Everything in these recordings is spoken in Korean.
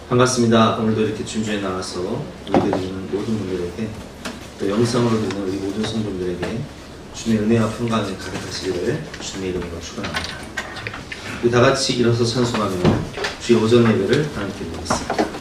반갑습니다. 오늘도 이렇게 중주에 나와서 우리들이 있는 모든 분들에게 또 영상으로 듣는 우리 모든 성도들에게 주님의 은혜와 평강이 가득하시기를 주님의 이름으로 축원합니다. 우리 다 같이 일어서 찬송하며 주의 오전 예배를 함께 드리겠습니다.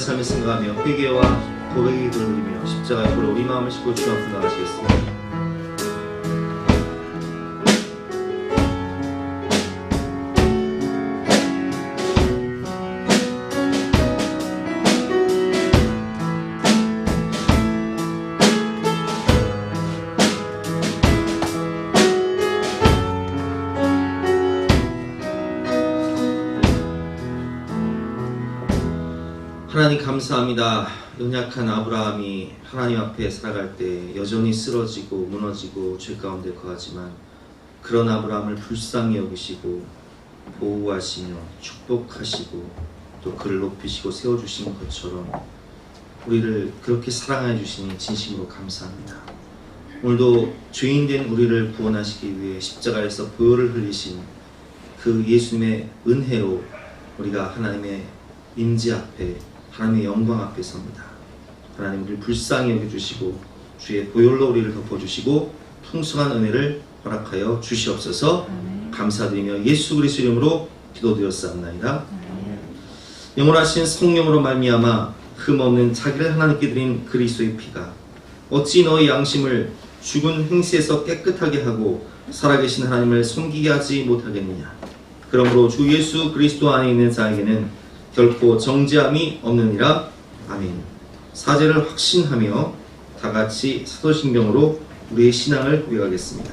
삶을 생각하며 회개와 고백의 기도를 드리며 십자가에 보러 우리 마음을 싣고 주 앞으로 나가시겠습니다. 하나님 감사합니다. 연약한 아브라함이 하나님 앞에 살아갈 때 여전히 쓰러지고 무너지고 죄 가운데 거하지만 그런 아브라함을 불쌍히 여기시고 보호하시며 축복하시고 또 그를 높이시고 세워주신 것처럼 우리를 그렇게 사랑해 주시니 진심으로 감사합니다. 오늘도 죄인된 우리를 구원하시기 위해 십자가에서 보혈을 흘리신 그 예수님의 은혜로 우리가 하나님의 임재 앞에 하나님의 영광 앞에 섭니다. 하나님 우리를 불쌍히 여겨주시고 주의 보혈로 우리를 덮어주시고 풍성한 은혜를 허락하여 주시옵소서. 감사드리며 예수 그리스도 이름으로 기도드렸사옵나이다. 영원하신 성령으로 말미암아 흠없는 자기를 하나님께 드린 그리스도의 피가 어찌 너의 양심을 죽은 행실에서 깨끗하게 하고 살아계신 하나님을 섬기게 하지 못하겠느냐. 그러므로 주 예수 그리스도 안에 있는 자에게는 결코 정죄함이 없느니라. 아멘. 사죄를 확신하며 다같이 사도신경으로 우리의 신앙을 고백하겠습니다.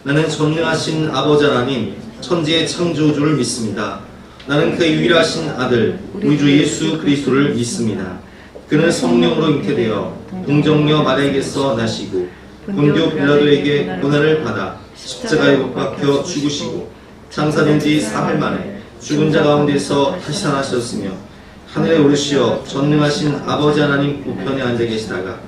나는 전능하신 아버지 하나님 천지의 창조주를 믿습니다. 나는 그의 유일하신 아들 우리 주 예수 그리스도를 믿습니다. 그는 성령으로 잉태되어 동정녀 마리아에게서 나시고 본디오 빌라도에게 고난을 받아 십자가에 못 박혀 죽으시고 장사된 지 3일 만에 죽은 자 가운데서 다시 살아나셨으며 하늘에 오르시어 전능하신 아버지 하나님 우편에 앉아 계시다가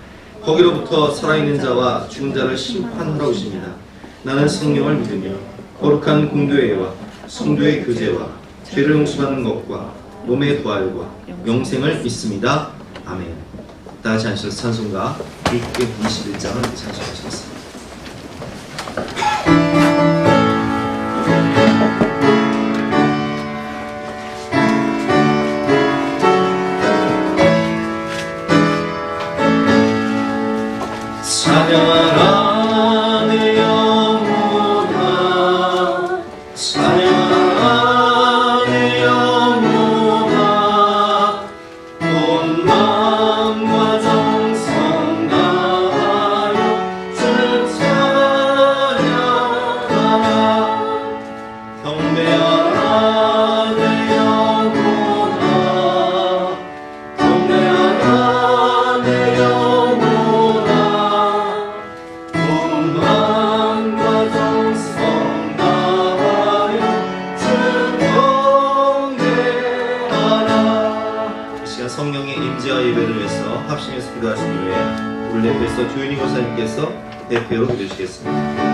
거기로부터 살아있는 자와 죽은 자를 심판하러 오십니다. 나는 성령을 믿으며 거룩한 공교회와 성도의 교제와 죄를 용서받는 것과 몸의 부활과 영생을 믿습니다. 아멘. 다같이 앉으셔서 찬송가 221장을 찬송하시겠습니다. 성령의 임재와 예배를 위해서 합심해서 기도하신 후에 우리 대표에서 조윤희 권사님께서 대표로 기도하시겠습니다.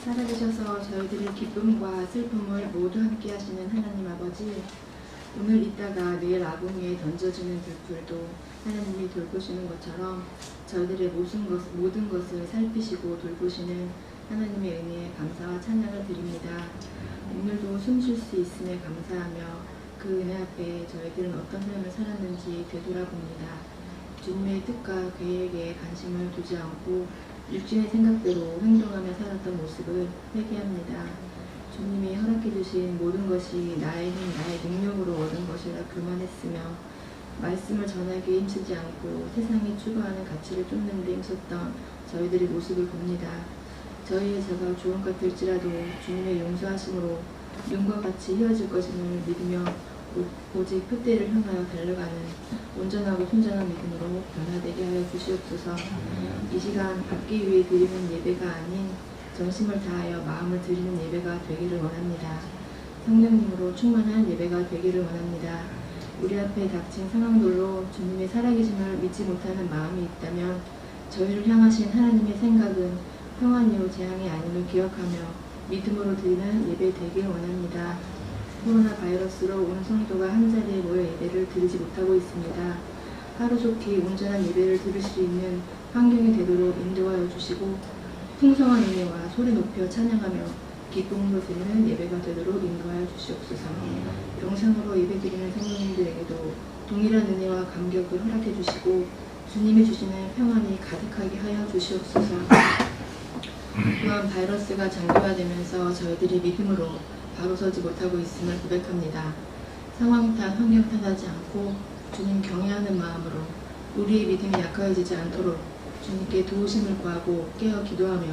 살아계셔서 저희들의 기쁨과 슬픔을 모두 함께 하시는 하나님 아버지, 오늘 있다가 내일 아궁 위에 던져지는 들풀도 하나님이 돌보시는 것처럼 저희들의 모든 것을 살피시고 돌보시는 하나님의 은혜에 감사와 찬양을 드립니다. 오늘도 숨 쉴 수 있음에 감사하며 그 은혜 앞에 저희들은 어떤 삶을 살았는지 되돌아봅니다. 주님의 뜻과 계획에 관심을 두지 않고 육신의 생각대로 행동하며 살았던 모습을 회개합니다. 주님이 허락해 주신 모든 것이 나의 힘, 나의 능력으로 얻은 것이라 교만했으며 말씀을 전하기에 힘쓰지 않고 세상이 추구하는 가치를 쫓는 데 힘썼던 저희들의 모습을 봅니다. 저희의 죄가 좋은 것 같을지라도 주님의 용서하심으로 눈과 같이 헤어질 것임을 믿으며 오직 그때를 향하여 달려가는 온전하고 순전한 믿음으로 변화되게 하여 주시옵소서. 이 시간 받기 위해 드리는 예배가 아닌 전심을 다하여 마음을 드리는 예배가 되기를 원합니다. 성령님으로 충만한 예배가 되기를 원합니다. 우리 앞에 닥친 상황들로 주님의 살아계심을 믿지 못하는 마음이 있다면 저희를 향하신 하나님의 생각은 평안이요 재앙이 아님을 기억하며 믿음으로 드리는 예배 되길 원합니다. 코로나 바이러스로 온 성도가 한자리에 모여 예배를 드리지 못하고 있습니다. 하루속히 온전한 예배를 드릴 수 있는 환경이 되도록 인도하여 주시고 풍성한 은혜와 소리 높여 찬양하며 기쁨으로 드리는 예배가 되도록 인도하여 주시옵소서. 영상으로 예배 드리는 성도님들에게도 동일한 은혜와 감격을 허락해 주시고 주님이 주시는 평안이 가득하게 하여 주시옵소서. 또한 바이러스가 장기화되면서 저희들이 믿음으로 바로 서지 못하고 있음을 고백합니다. 상황 탓, 환경 탓하지 않고 주님 경외하는 마음으로 우리의 믿음이 약해지지 않도록 주님께 도우심을 구하고 깨어 기도하며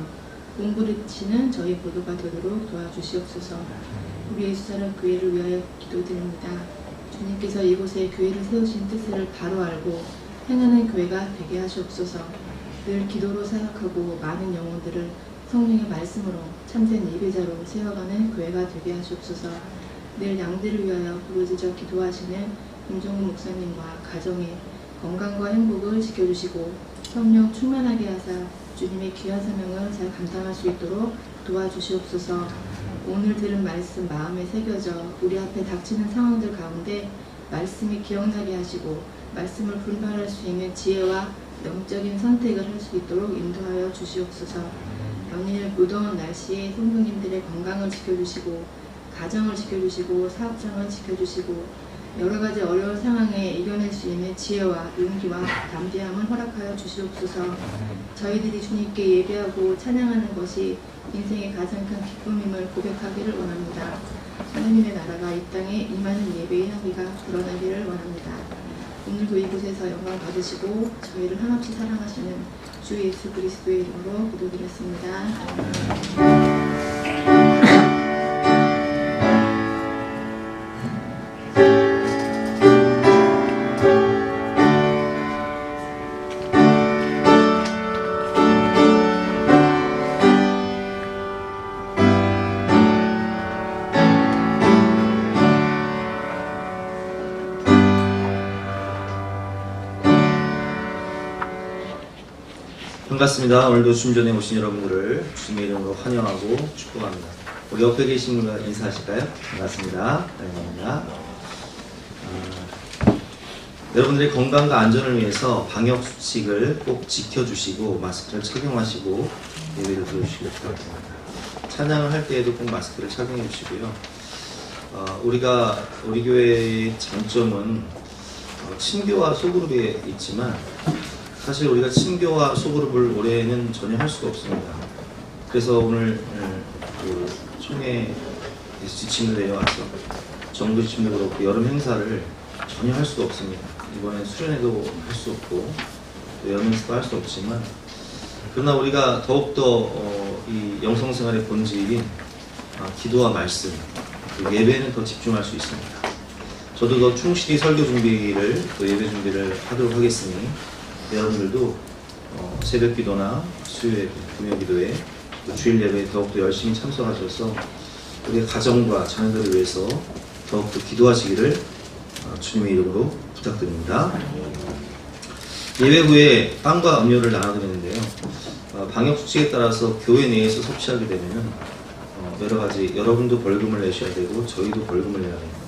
몸부림치는 저희 모두가 되도록 도와주시옵소서. 우리 예수사랑 교회를 위하여 기도드립니다. 주님께서 이곳에 교회를 세우신 뜻을 바로 알고 행하는 교회가 되게 하시옵소서. 늘 기도로 사역하고 많은 영혼들을 성령의 말씀으로 참된 예배자로 세워가는 교회가 되게 하시옵소서. 늘 양들을 위하여 부르짖어 기도하시는 김종훈 목사님과 가정의 건강과 행복을 지켜주시고 성령 충만하게 하사 주님의 귀한 사명을 잘 감당할 수 있도록 도와주시옵소서. 오늘 들은 말씀 마음에 새겨져 우리 앞에 닥치는 상황들 가운데 말씀이 기억나게 하시고 말씀을 분별할 수 있는 지혜와 영적인 선택을 할 수 있도록 인도하여 주시옵소서. 연일 무더운 날씨에 성도님들의 건강을 지켜주시고 가정을 지켜주시고 사업장을 지켜주시고 여러가지 어려운 상황에 이겨낼 수 있는 지혜와 용기와 담대함을 허락하여 주시옵소서. 저희들이 주님께 예배하고 찬양하는 것이 인생의 가장 큰 기쁨임을 고백하기를 원합니다. 하나님의 나라가 이 땅에 임하는 예배의 향기가 드러나기를 원합니다. 오늘도 이곳에서 영광 받으시고 저희를 한없이 사랑하시는 주 예수 그리스도의 이름으로 기도드렸습니다. 반갑습니다. 오늘도 주님전에 오신 여러분들을 주님의 이름으로 환영하고 축복합니다. 우리 옆에 계신 분과 인사하실까요? 반갑습니다. 반갑습니다. 여러분들의 건강과 안전을 위해서 방역수칙을 꼭 지켜주시고 마스크를 착용하시고 예배를 들어주시길 부탁드립니다. 찬양을 할 때에도 꼭 마스크를 착용해 주시고요. 우리 교회의 장점은 친교와 소그룹에 있지만 사실 우리가 친교와 소그룹을 올해는 전혀 할 수가 없습니다. 그래서 오늘 그 총회 지침을 내려와서 정부 지침도 그렇고 여름 행사를 전혀 할 수가 없습니다. 이번에 수련회도 할 수 없고 여름 행사도 할 수 없지만 그러나 우리가 더욱더 이 영성생활의 본질인 기도와 말씀, 그 예배는 더 집중할 수 있습니다. 저도 더 충실히 설교 준비를 또 예배 준비를 하도록 하겠으니 여러분들도 새벽 기도나 수요예배, 금요 기도에 또 주일 예배에 더욱더 열심히 참석하셔서 우리의 가정과 자녀들을 위해서 더욱더 기도하시기를 주님의 이름으로 부탁드립니다. 예배 후에 빵과 음료를 나눠드리는데요. 방역 수칙에 따라서 교회 내에서 섭취하게 되면 여러 가지 여러분도 벌금을 내셔야 되고 저희도 벌금을 내야 됩니다.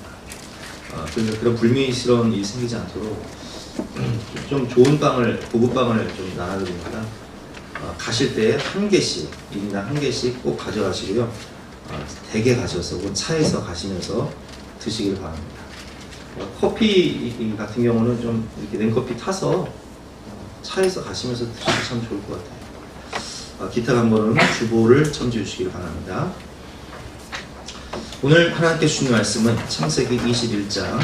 그래서 그런 불미스러운 일이 생기지 않도록 좀 좋은 빵을, 고급 빵을 좀 나눠드립니다. 가실 때 한 개씩, 1인당 한 개씩 꼭 가져가시고요. 댁에 가셔서 혹은 차에서 가시면서 드시길 바랍니다. 커피 같은 경우는 좀 이렇게 냉커피 타서 차에서 가시면서 드시면 참 좋을 것 같아요. 기타 간번호는 주보를 첨지해 주시길 바랍니다. 오늘 하나님께 주신 말씀은 창세기 21장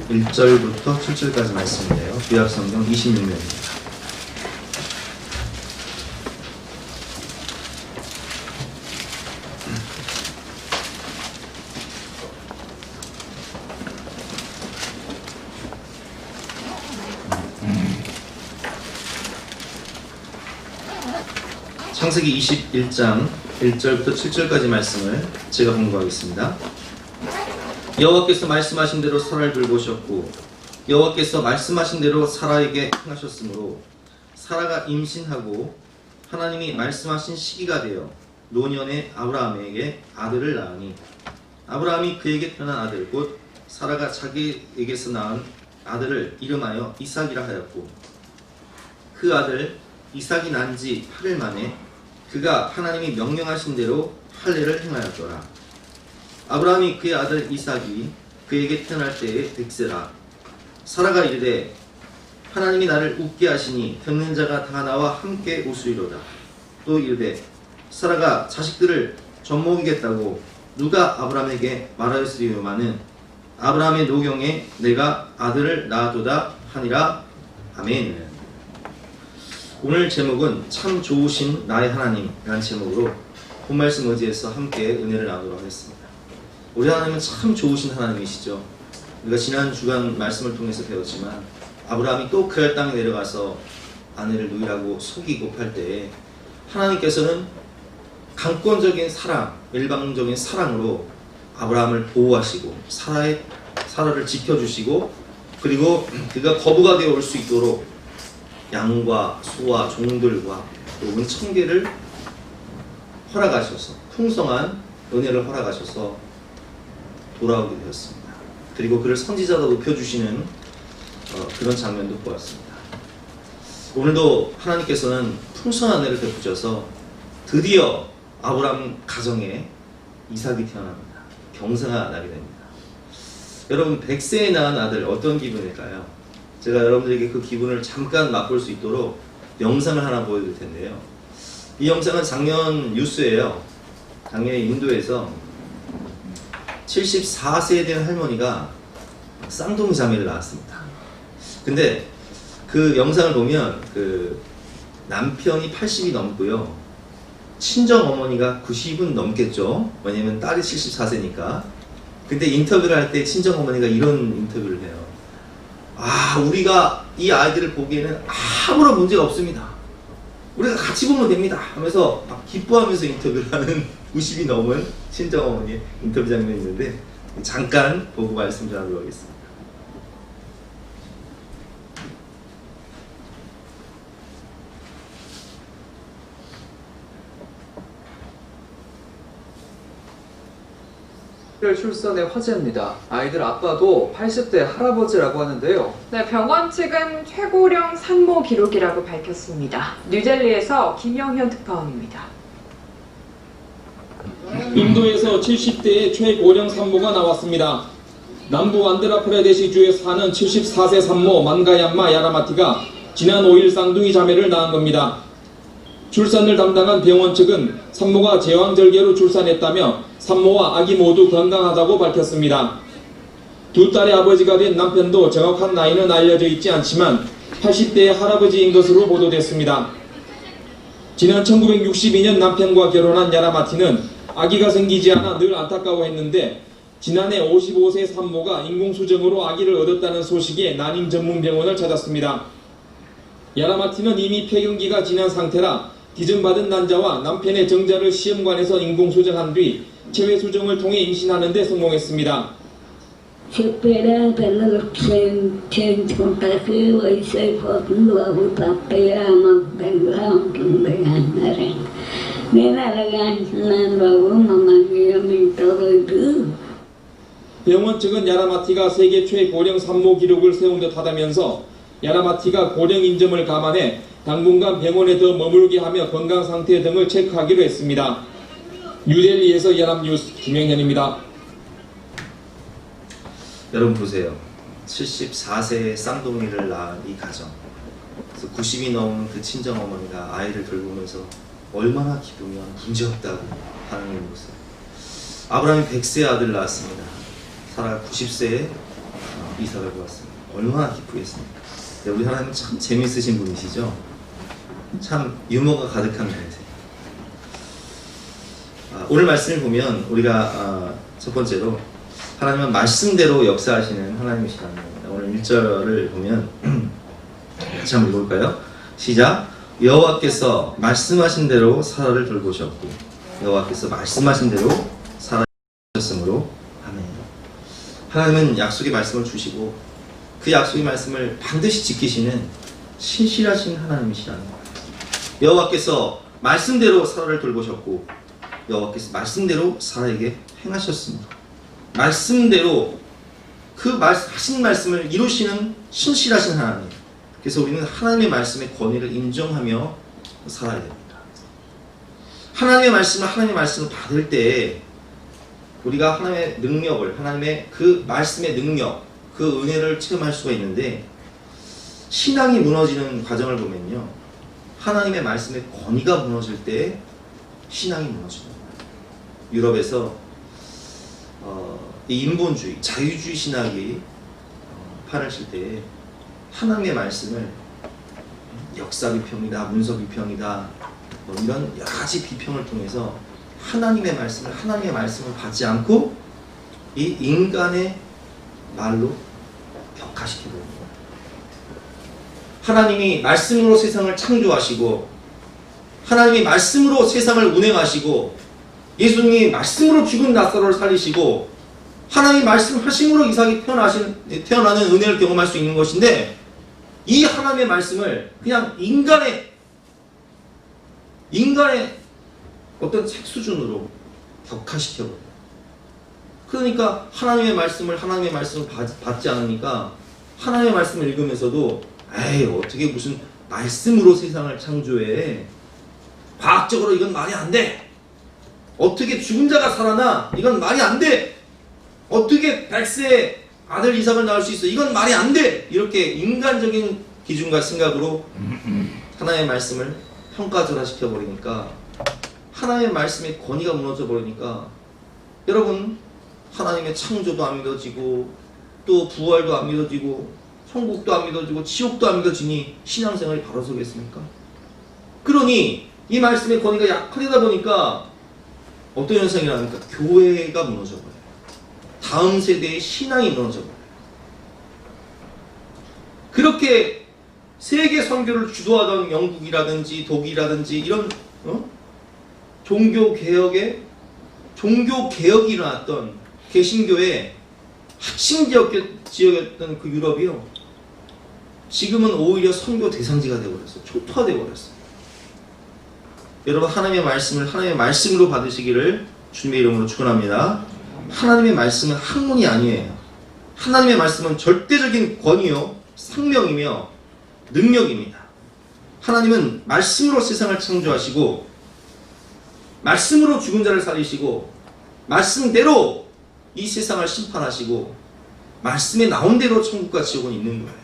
1절부터 7절까지 말씀인데요. 구약성경 26면입니다. 창세기 21장 1절부터 7절까지 말씀을 제가 공부하겠습니다. 여호와께서 말씀하신 대로 사라를 돌보셨고 여호와께서 말씀하신 대로 사라에게 행하셨으므로 사라가 임신하고 하나님이 말씀하신 시기가 되어 노년의 아브라함에게 아들을 낳으니 아브라함이 그에게 태어난 아들 곧 사라가 자기에게서 낳은 아들을 이름하여 이삭이라 하였고 그 아들 이삭이 난 지 8일 만에 그가 하나님이 명령하신 대로 할례를 행하였더라. 아브라함이 그의 아들 이삭이 그에게 태어날 때에 100세라. 사라가 이르되 하나님이 나를 웃게 하시니 듣는 자가 다 나와 함께 웃으리로다. 또 이르되 사라가 자식들을 젖먹이겠다고 누가 아브라함에게 말하였으리요마는 아브라함의 노경에 내가 아들을 낳아도다 하니라. 아멘. 오늘 제목은 참 좋으신 나의 하나님이라는 제목으로 본 말씀 의지해서 함께 은혜를 나누도록 하겠습니다. 우리 하나님은 참 좋으신 하나님이시죠. 우리가 지난 주간 말씀을 통해서 배웠지만 아브라함이 또 그랄 땅에 내려가서 아내를 누이라고 속이고 팔 때에 하나님께서는 강권적인 사랑, 일방적인 사랑으로 아브라함을 보호하시고 사라를 지켜주시고 그리고 그가 거부가 되어 올 수 있도록 양과 소와 종들과 또 은천계를 허락하셔서 풍성한 은혜를 허락하셔서 돌아오게 되었습니다. 그리고 그를 선지자로 높여주시는 그런 장면도 보았습니다. 오늘도 하나님께서는 풍성한 은혜를 베푸셔서 드디어 아브라함 가정에 이삭이 태어납니다. 경사가 나게 됩니다. 여러분 100세에 낳은 아들 어떤 기분일까요? 제가 여러분들에게 그 기분을 잠깐 맛볼 수 있도록 영상을 하나 보여드릴 텐데요. 이 영상은 작년 뉴스예요. 작년에 인도에서 74세에 된 할머니가 쌍둥이 자매를 낳았습니다. 근데 그 영상을 보면 그 남편이 80이 넘고요. 친정 어머니가 90은 넘겠죠. 왜냐면 딸이 74세니까. 근데 인터뷰를 할 때 친정 어머니가 이런 인터뷰를 해요. 우리가 이 아이들을 보기에는 아무런 문제가 없습니다. 우리가 같이 보면 됩니다. 하면서 막 기뻐하면서 인터뷰를 하는 90이 넘은 친정어머니의 인터뷰 장면이 있는데 잠깐 보고 말씀 전하도록 하겠습니다. 출산의 화제입니다. 아이들 아빠도 80대 할아버지라고 하는데요. 네, 병원 측은 최고령 산모 기록이라고 밝혔습니다. 뉴델리에서 김영현 특파원입니다. 인도에서 70대의 최고령 산모가 나왔습니다. 남부 안드라프라데시주에 사는 74세 산모 만가얌마 야라마티가 지난 5일 쌍둥이 자매를 낳은 겁니다. 출산을 담당한 병원 측은 산모가 제왕절개로 출산했다며 산모와 아기 모두 건강하다고 밝혔습니다. 두 딸의 아버지가 된 남편도 정확한 나이는 알려져 있지 않지만 80대의 할아버지인 것으로 보도됐습니다. 지난 1962년 남편과 결혼한 야라마티는 아기가 생기지 않아 늘 안타까워했는데 지난해 55세 산모가 인공수정으로 아기를 얻었다는 소식에 난임 전문 병원을 찾았습니다. 야라마티는 이미 폐경기가 지난 상태라 기증받은 난자와 남편의 정자를 시험관에서 인공수정한 뒤 체외수정을 통해 임신하는 데 성공했습니다. Se operada ela sem contato e sai falando a outra pela background também nela ganhando uma magia mental. 병원 측은 야라마티가 세계 최고령 산모 기록을 세운 듯 하다면서 야라마티가 고령 인점을 감안해 당분간 병원에 더 머물게 하며 건강 상태 등을 체크하기로 했습니다. 뉴델리에서 연합뉴스 김영현입니다. 여러분 보세요. 74세의 쌍둥이를 낳은 이 가정. 그래서 90이 넘은 그 친정어머니가 아이를 돌보면서 얼마나 기쁘면 문제없다고 하는 모습. 아브라함이 100세의 아들을 낳았습니다. 사라가 90세에 이삭을 보았습니다. 얼마나 기쁘겠습니까? 우리 하나님 참 재미있으신 분이시죠? 참 유머가 가득한 분이세요. 오늘 말씀을 보면 우리가 첫 번째로 하나님은 말씀대로 역사하시는 하나님이시라는 겁니다. 오늘 1절을 보면 같이 한번 읽어볼까요? 시작! 여호와께서 말씀하신 대로 사라를 돌보셨고 여호와께서 말씀하신 대로 사라를 돌보셨으므로 아멘. 하나님은 약속의 말씀을 주시고 그 약속의 말씀을 반드시 지키시는 신실하신 하나님이시라는 거예요. 여호와께서 말씀대로 사라를 돌보셨고 여호와께서 말씀대로 사라에게 행하셨습니다. 말씀대로 그 하신 말씀을 이루시는 신실하신 하나님. 그래서 우리는 하나님의 말씀의 권위를 인정하며 살아야 됩니다. 하나님의 말씀을 받을 때 우리가 하나님의 능력을, 하나님의 그 말씀의 능력, 그 은혜를 체험할 수가 있는데 신앙이 무너지는 과정을 보면요. 하나님의 말씀의 권위가 무너질 때 신앙이 무너집니다. 유럽에서 이 인본주의, 자유주의 신학이 판을 칠 때 하나님의 말씀을 역사 비평이다, 문서 비평이다, 이런 여러 가지 비평을 통해서 하나님의 말씀을 받지 않고 이 인간의 말로 격화시켜버립니다. 하나님이 말씀으로 세상을 창조하시고 하나님이 말씀으로 세상을 운행하시고 예수님이 말씀으로 죽은 나사로를 살리시고 하나님이 말씀하심으로 이삭이 태어나는 은혜를 경험할 수 있는 것인데 이 하나님의 말씀을 그냥 인간의 어떤 책 수준으로 격화시켜버려요. 그러니까 하나님의 말씀을 받지 않으니까 하나님의 말씀을 읽으면서도 에이 어떻게 무슨 말씀으로 세상을 창조해, 과학적으로 이건 말이 안 돼, 어떻게 죽은 자가 살아나, 이건 말이 안 돼, 어떻게 100세의 아들 이삭을 낳을 수 있어, 이건 말이 안 돼, 이렇게 인간적인 기준과 생각으로 하나님의 말씀을 평가절하시켜버리니까 하나님의 말씀의 권위가 무너져버리니까 여러분 하나님의 창조도 안 믿어지고 또 부활도 안 믿어지고 천국도 안 믿어지고 지옥도 안 믿어지니 신앙생활이 바로 서겠습니까? 그러니 이 말씀의 권위가 약화되다 보니까 어떤 현상이 나니까 교회가 무너져버려요. 다음 세대의 신앙이 무너져버려요. 그렇게 세계 선교를 주도하던 영국이라든지 독일이라든지 이런 종교개혁이 일어났던 개신교의 핵심 지역이었던 그 유럽이요, 지금은 오히려 선교 대상지가 되어버렸어요. 초토화되어버렸어요. 여러분 하나님의 말씀으로 받으시기를 주님의 이름으로 축원합니다. 하나님의 말씀은 학문이 아니에요. 하나님의 말씀은 절대적인 권위요, 생명이며 능력입니다. 하나님은 말씀으로 세상을 창조하시고 말씀으로 죽은 자를 살리시고 말씀대로 이 세상을 심판하시고 말씀에 나온 대로 천국과 지옥은 있는 거예요.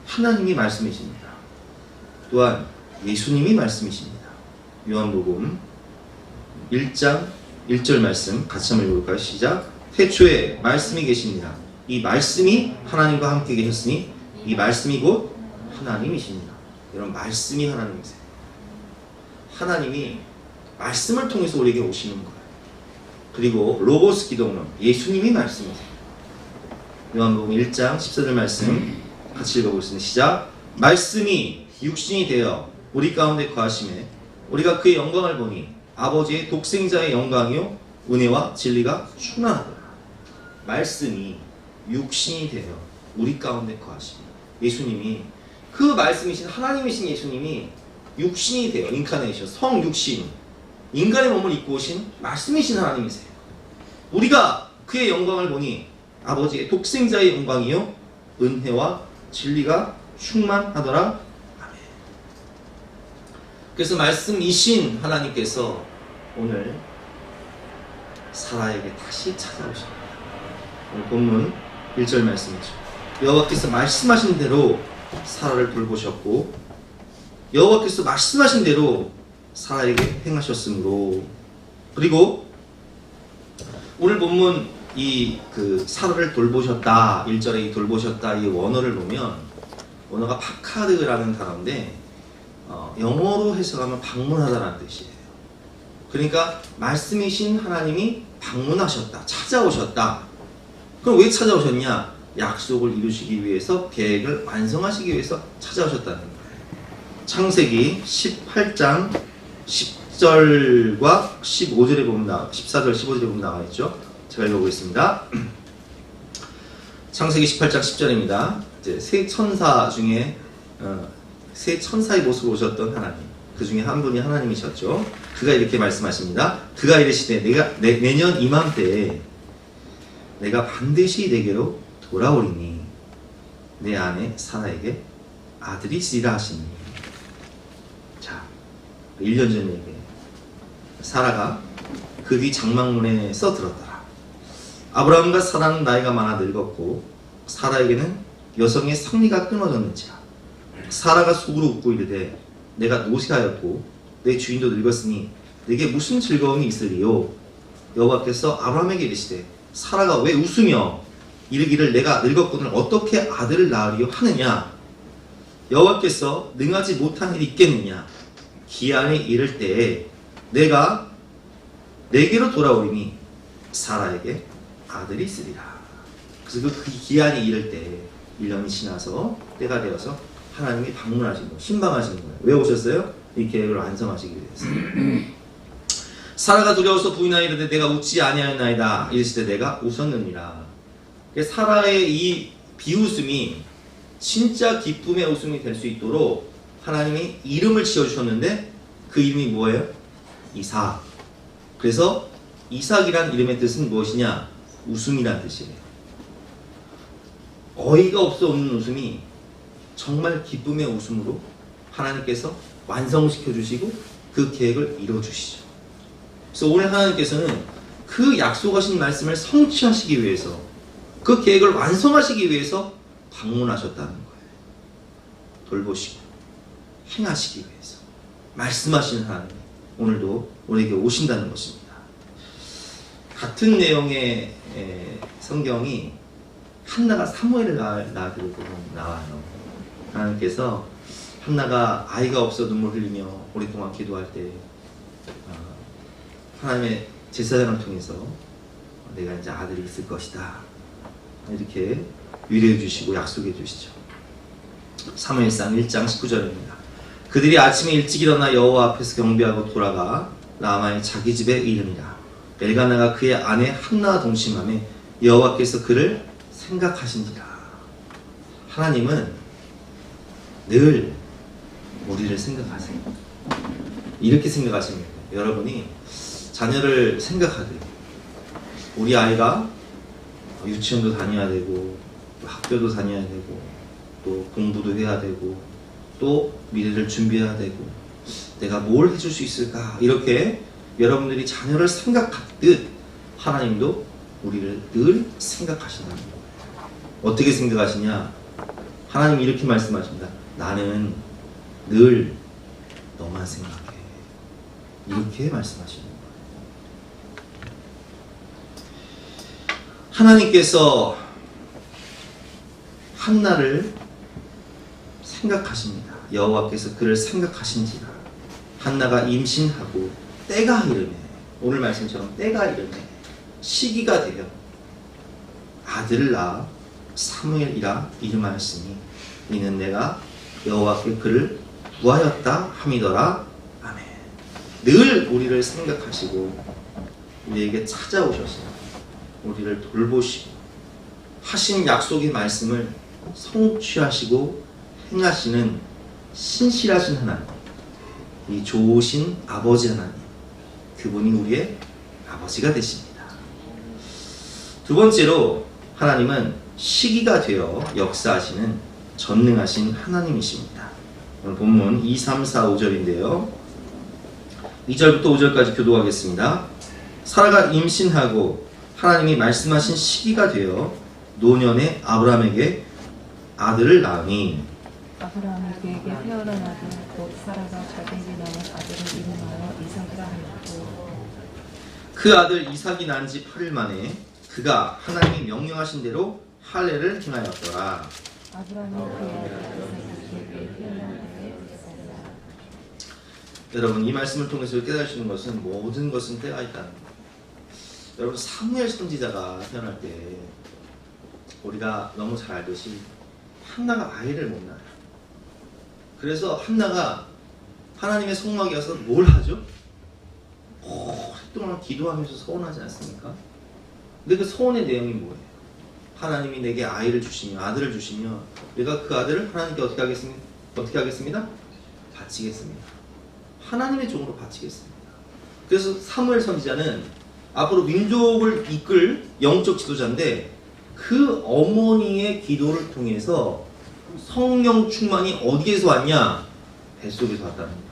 하나님이 말씀이십니다. 또한 예수님이 말씀이십니다. 요한복음 1장 1절 말씀 같이 한번 읽어볼까요? 시작. 태초에 말씀이 계십니다. 이 말씀이 하나님과 함께 계셨으니 이 말씀이 곧 하나님이십니다. 여러분 말씀이 하나님이세요. 하나님이 말씀을 통해서 우리에게 오시는 거예요. 그리고 로고스 기독론, 예수님이 말씀이세요. 요한복음 1장 14절 말씀 같이 읽어보겠습니다. 시작. 말씀이 육신이 되어 우리 가운데 거하심에 우리가 그의 영광을 보니 아버지의 독생자의 영광이요 은혜와 진리가 충만하더라. 말씀이 육신이 되어 우리 가운데 거하심에, 예수님이, 그 말씀이신 하나님이신 예수님이 육신이 되어, 인카네이션, 성육신, 인간의 몸을 입고 오신 말씀이신 하나님이세요. 우리가 그의 영광을 보니 아버지의 독생자의 영광이요 은혜와 진리가 충만하더라. 아멘. 그래서 말씀이신 하나님께서 오늘 사라에게 다시 찾아오십니다. 오늘 본문 1절 말씀이죠. 여호와께서 말씀하신 대로 사라를 돌보셨고 여호와께서 말씀하신 대로 사라에게 행하셨으므로, 그리고 오늘 본문 이 사라를 돌보셨다, 1절에 이 돌보셨다 이 원어를 보면 원어가 파카드라는 단어인데 영어로 해석하면 방문하다라는 뜻이에요. 그러니까 말씀이신 하나님이 방문하셨다, 찾아오셨다. 그럼 왜 찾아오셨냐? 약속을 이루시기 위해서, 계획을 완성하시기 위해서 찾아오셨다는 거예요. 창세기 18장 10절과 15절에 보면 14절 15절에 보면 나와 있죠. 제가 읽어보겠습니다. 창세기 18장 10절입니다. 이제 세 천사 중에 세 천사의 모습으로 오셨던 하나님, 그 중에 한 분이 하나님이셨죠. 그가 이렇게 말씀하십니다. 그가 이르시되 내년 이맘때에 내가 반드시 내게로 돌아오리니 내 아내 사라에게 아들이 있으리라 하시니. 자, 1년 전 얘기예요. 사라가 그 뒤 장막문에서 들었더라. 아브라함과 사라는 나이가 많아 늙었고 사라에게는 여성의 성리가 끊어졌는지라. 사라가 속으로 웃고 이르되 내가 노쇠하였고 내 주인도 늙었으니 내게 무슨 즐거움이 있으리요. 여호와께서 아브라함에게 이르시되 사라가 왜 웃으며 이르기를 내가 늙었거늘 어떻게 아들을 낳으리요 하느냐. 여호와께서 능하지 못한 일이 있겠느냐. 기한이 이를 때에 내가 내게로 돌아오리니 사라에게 아들이 있으리라. 그래서 그 기한이 이를 때 1년이 지나서 때가 되어서 하나님이 방문하신 거예요. 신방하신 거예요. 왜 오셨어요? 이 계획을 완성하시기 위해서. 사라가 두려워서 부인하여 이르되 내가 웃지 아니하였나이다. 이르시되 내가 웃었느니라. 사라의 이 비웃음이 진짜 기쁨의 웃음이 될 수 있도록 하나님이 이름을 지어주셨는데 그 이름이 뭐예요? 이삭. 그래서 이삭이란 이름의 뜻은 무엇이냐? 웃음이란 뜻이에요. 어이가 없어 웃는 웃음이 정말 기쁨의 웃음으로 하나님께서 완성시켜 주시고 그 계획을 이루어 주시죠. 그래서 오늘 하나님께서는 그 약속하신 말씀을 성취하시기 위해서, 그 계획을 완성하시기 위해서 방문하셨다는 거예요. 돌보시고 행하시기 위해서 말씀하시는 하나님, 오늘도 우리에게 오신다는 것입니다. 같은 내용의 성경이 한나가 사무엘을 낳아들고 나와요. 하나님께서 한나가 아이가 없어 눈물 흘리며 오랫동안 기도할 때 하나님의 제사장을 통해서 내가 이제 아들이 있을 것이다 이렇게 위로해 주시고 약속해 주시죠. 사무엘상 1장 19절입니다. 그들이 아침에 일찍 일어나 여호와 앞에서 경배하고 돌아가 라마의 자기 집에 이르니라. 엘가나가 그의 아내 한나와 동침하며 여호와께서 그를 생각하신지라. 하나님은 늘 우리를 생각하세요. 이렇게 생각하십니다. 여러분이 자녀를 생각하듯 우리 아이가 유치원도 다녀야 되고 학교도 다녀야 되고 또 공부도 해야 되고 또 미래를 준비해야 되고 내가 뭘 해줄 수 있을까, 이렇게 여러분들이 자녀를 생각하듯 하나님도 우리를 늘 생각하신다는 거예요. 어떻게 생각하시냐? 하나님 이렇게 말씀하십니다. 나는 늘 너만 생각해. 이렇게 말씀하시는 거예요. 하나님께서 한나를 생각하십니다. 여호와께서 그를 생각하신지라. 한나가 임신하고 때가 이르매, 오늘 말씀처럼 때가 이르매 시기가 되어 아들을 낳아 사무엘이라 이름하였으니 이는 내가 여호와께 그를 구하였다 함이더라. 아멘. 늘 우리를 생각하시고 우리에게 찾아오셔서 우리를 돌보시고 하신 약속의 말씀을 성취하시고 행하시는 신실하신 하나님, 이 좋으신 아버지 하나님, 그분이 우리의 아버지가 되십니다. 두 번째로 하나님은 시기가 되어 역사하시는 전능하신 하나님이십니다. 오늘 본문 2, 3, 4, 5절인데요. 2절부터 5절까지 교도하겠습니다. 사라가 임신하고 하나님이 말씀하신 시기가 되어 노년의 아브라함에게 아들을 낳으니 아브라함이 그에게 태어난 아들 곧 사라가 자기에게 낳은 아들을 이름하여 이삭이라 하였고 그 아들 이삭이 난 지 8일 만에 그가 하나님이 명령하신 대로 할례를 행하였더라. 아브라함이 그의 아들 이삭에게 태어난 때에 이삭이라. 여러분, 이 말씀을 통해서 깨달으시는 것은 모든 것은 때가 있다는 거예요. 여러분, 사무엘 선지자가 태어날 때 우리가 너무 잘 알듯이 한나가 아이를 못 낳아요. 그래서 한나가 하나님의 성막에 가서 뭘 하죠? 오랫동안 기도하면서 서원하지 않습니까? 근데 그 서원의 내용이 뭐예요? 하나님이 내게 아이를 주시며 아들을 주시며 내가 그 아들을 하나님께 어떻게 하겠습니까? 어떻게 하겠습니다? 바치겠습니다. 하나님의 종으로 바치겠습니다. 그래서 사무엘 선지자는 앞으로 민족을 이끌 영적 지도자인데 그 어머니의 기도를 통해서 성령 충만이 어디에서 왔냐? 뱃속에서 왔다는 거예요.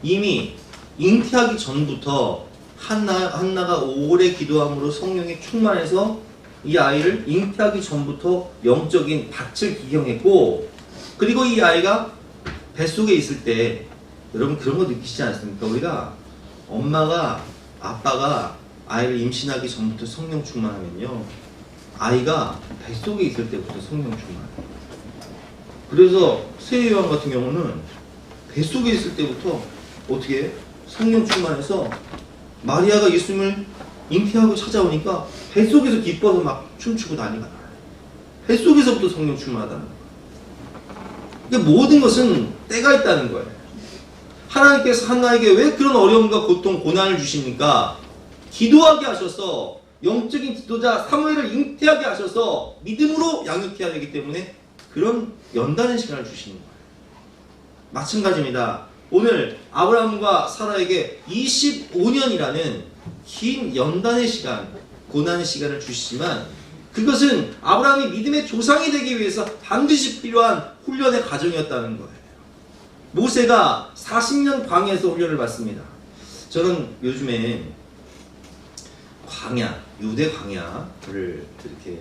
이미 잉태하기 전부터 한나가 오래 기도함으로 성령이 충만해서 이 아이를 잉태하기 전부터 영적인 밭을 기경했고, 그리고 이 아이가 뱃속에 있을 때 여러분 그런 거 느끼시지 않습니까? 우리가 엄마가 아빠가 아이를 임신하기 전부터 성령 충만하면요, 아이가 뱃속에 있을 때부터 성령 충만해요. 그래서 세례요한 같은 경우는 뱃속에 있을 때부터 어떻게 해? 성령 충만해서 마리아가 예수님을 잉태하고 찾아오니까 뱃속에서 기뻐서 막 춤추고 난리가 나요. 뱃속에서부터 성령 충만하다는 거예요. 그러니까 모든 것은 때가 있다는 거예요. 하나님께서 한나에게 왜 그런 어려움과 고통, 고난을 주십니까? 기도하게 하셔서 영적인 지도자 사무엘을 잉태하게 하셔서 믿음으로 양육해야 되기 때문에 그런 연단의 시간을 주시는 거예요. 마찬가지입니다. 오늘 아브라함과 사라에게 25년이라는 긴 연단의 시간, 고난의 시간을 주시지만 그것은 아브라함이 믿음의 조상이 되기 위해서 반드시 필요한 훈련의 과정이었다는 거예요. 모세가 40년 광야에서 훈련을 받습니다. 저는 요즘에 광야, 유대 광야를 이렇게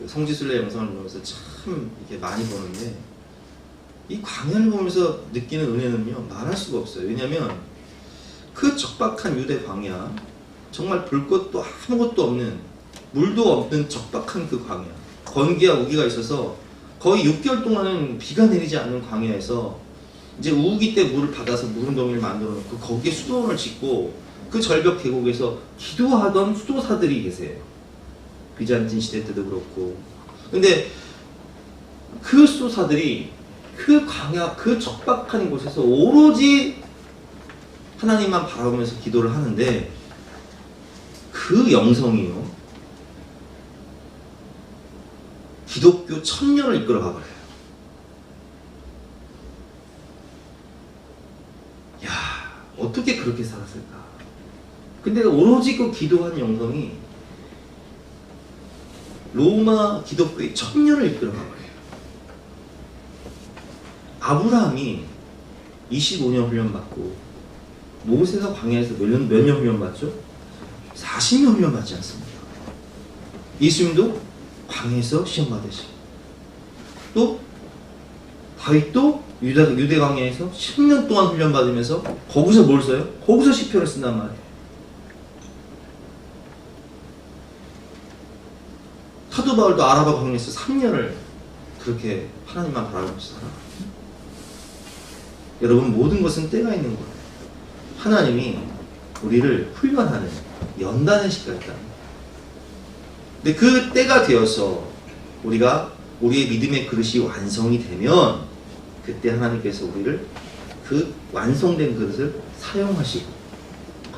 성지순례 영상을 보면서 참 이렇게 많이 보는데, 이 광야를 보면서 느끼는 은혜는요, 말할 수가 없어요. 왜냐하면 그 적박한 유대 광야, 정말 볼 것도 아무것도 없는, 물도 없는 적박한 그 광야, 건기와 우기가 있어서 거의 6개월 동안은 비가 내리지 않는 광야에서 이제 우기 때 물을 받아서 무릉덩이를 만들어 놓고 거기에 수도원을 짓고 그 절벽 계곡에서 기도하던 수도사들이 계세요. 비잔틴 시대 때도 그렇고. 근데 그 수도사들이 그 광야, 그 적박한 곳에서 오로지 하나님만 바라보면서 기도를 하는데 그 영성이요, 기독교 1000년을 이끌어가 버려요. 야, 어떻게 그렇게 살았을까? 근데 오로지 그 기도한 영성이 로마 기독교의 1000년을 이끌어가 버려요. 아브라함이 25년 훈련받고 모세가 광야에서 몇 년 훈련받죠? 40년 훈련받지 않습니까? 예수님도 광야에서 시험 받으시고, 또 다윗도 유대 광야에서 10년 동안 훈련받으면서 거기서 뭘 써요? 거기서 시편을 쓴단 말이에요. 사도 바울도 아라바 광야에서 3년을 그렇게 하나님만 바라보면서 살아. 여러분, 모든 것은 때가 있는 거예요. 하나님이 우리를 훈련하는 연단의 시기가 있다. 근데 그 때가 되어서 우리가 우리의 믿음의 그릇이 완성이 되면 그때 하나님께서 우리를 그 완성된 그릇을 사용하시고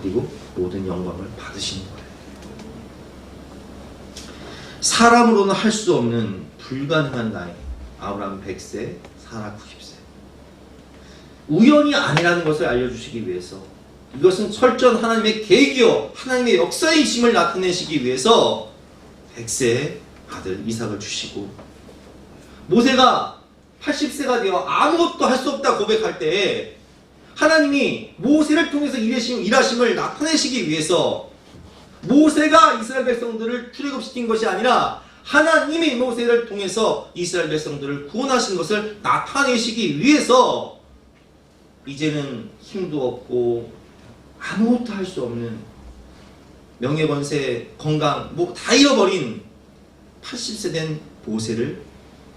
그리고 모든 영광을 받으시는 거예요. 사람으로는 할 수 없는 불가능한 나이. 아브라함 100세, 사라 90세. 우연이 아니라는 것을 알려주시기 위해서, 이것은 철저한 하나님의 계획이요 하나님의 역사이심을 나타내시기 위해서 100세의 아들 이삭을 주시고, 모세가 80세가 되어 아무것도 할 수 없다 고백할 때 하나님이 모세를 통해서 일하심을 나타내시기 위해서 모세가 이스라엘 백성들을 출애굽시킨 것이 아니라 하나님이 모세를 통해서 이스라엘 백성들을 구원하신 것을 나타내시기 위해서 이제는 힘도 없고 아무것도 할 수 없는 명예, 권세, 건강 뭐 다 잃어버린 80세 된 모세를